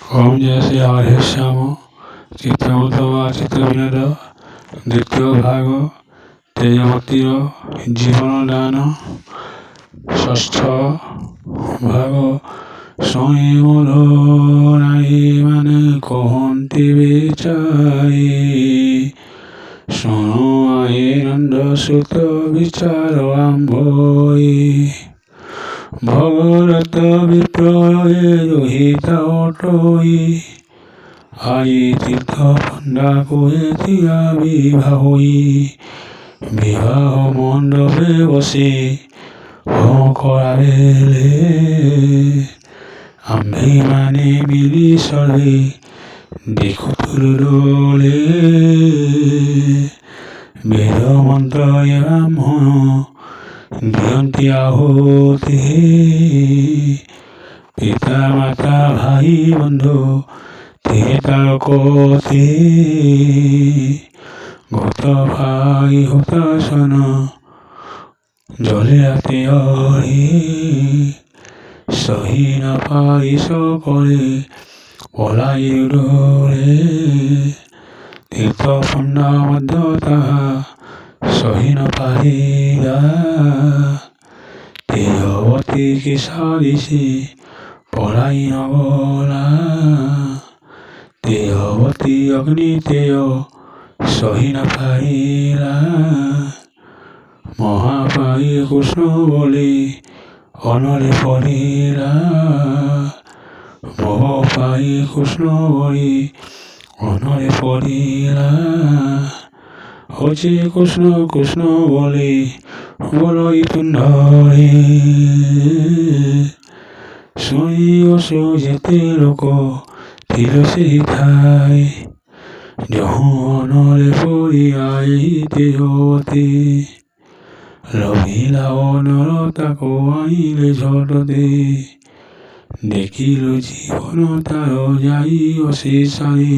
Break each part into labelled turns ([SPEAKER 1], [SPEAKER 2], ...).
[SPEAKER 1] ଓଁ ଜୟ ଶ୍ରୀ ହରିଶ୍ୟାମ ଚିତ୍ରଭୂତ ଚିତ୍ରବିନୋଦ ଦ୍ୱିତୀୟ ଭାଗ ତେଜବତୀର ଜୀବନ ଦାନ ଷଷ୍ଠ ଭାଗ ଶୁଣି ମୋର ନାରୀମାନେ କହନ୍ତି ବିଚାରି ଶୁଣୁ ଆହେ ନନ୍ଦ ସୁତ ବିଚାର ଆମ୍ଭୋଇ ভগরত বিপ্রয়ে রহিতা অটই আই তীর্থ পণ্ডা করে দিয়া বিবাহই বিবাহ মণ্ডপে বসে করাবেলে আম্ভে মানে মিলি সরে দেখুতুর দোলে বেদ মন্ত্র ব্রাহ্মণ দিয়ন্তি আহুতি পিতা মাতা ভাই বন্ধু তারকতি গত ভাই হুতাসন জলে রাতে অরি সহি না পাই সকলে পলাই দূরে তীর্থ পণ্ডা মধ্য তাহা সহি ন পারিলা তেজবতী কি সারিছে পলাই নগলা তেজবতী অগ্নি তেজ সহি ন পারিলা মহাপাই কৃষ্ণ বলে অনলে পড়িলা মহাপাই কৃষ্ণ বলে অনলে পড়িলা হচ্ছে কৃষ্ণ কৃষ্ণ বলে বলই তুণ্ডরে শুনি অসু যেতে লোক ছিল সেই ঠাই যহনরে পড়িয়াই তেজবতী লভিলা অনর তাকো আইলে ঝটতে দেখিল জীবন তার যাই অশেষারে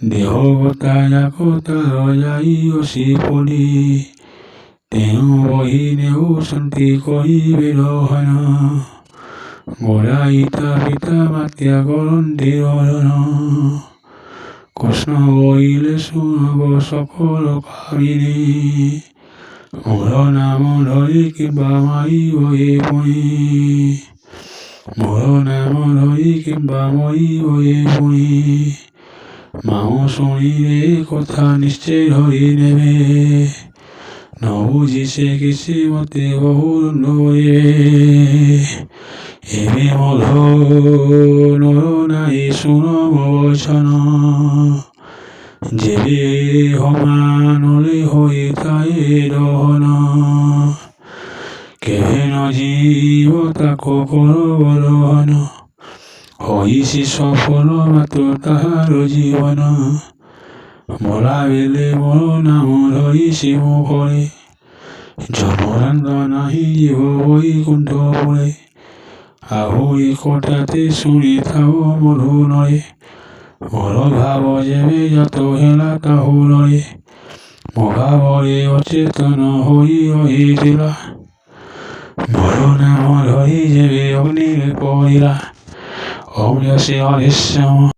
[SPEAKER 1] দেহগতা যাকতা যাই অসি পড়ি তেও বহি নেও শান্তি কহিবে রহন গোড়াইতা পিতা মাতিয়া করন্তি রহন কৃষ্ণ বইলে শুনব সকল কামিনী মোর নাম ধরি কিংবা মারিব এ পুনি মোর নাম ধরি কিংবা মরিব এ পুনি মাও শুনিলে কথা নিশ্চয় ধরি নেবে ন বুঝিছে কিছু মতে বহু নয়ে এবে মধ নর নাই শুনম বচন যেবে সমানলে হৈ তাই দহন কেহে ন জীব তাকো করব দহন হইছি সফল মাত্র তাহার জীবন মরা বেলে মোর নাম ধরিছি মুখরে জমরান্ত নাহি জীব বৈকুণ্ঠপুরে আহুরি কথাতে শুনি থাও মধু নরে মোর ভাব যেবে যত হেলা তাহু নরে মো ভাবরে অচেতন হই রহিলা মোর নাম ধরি যেবে অগ্নিরে পড়িলা ওম জয় শ্রী হরিশ্যাম।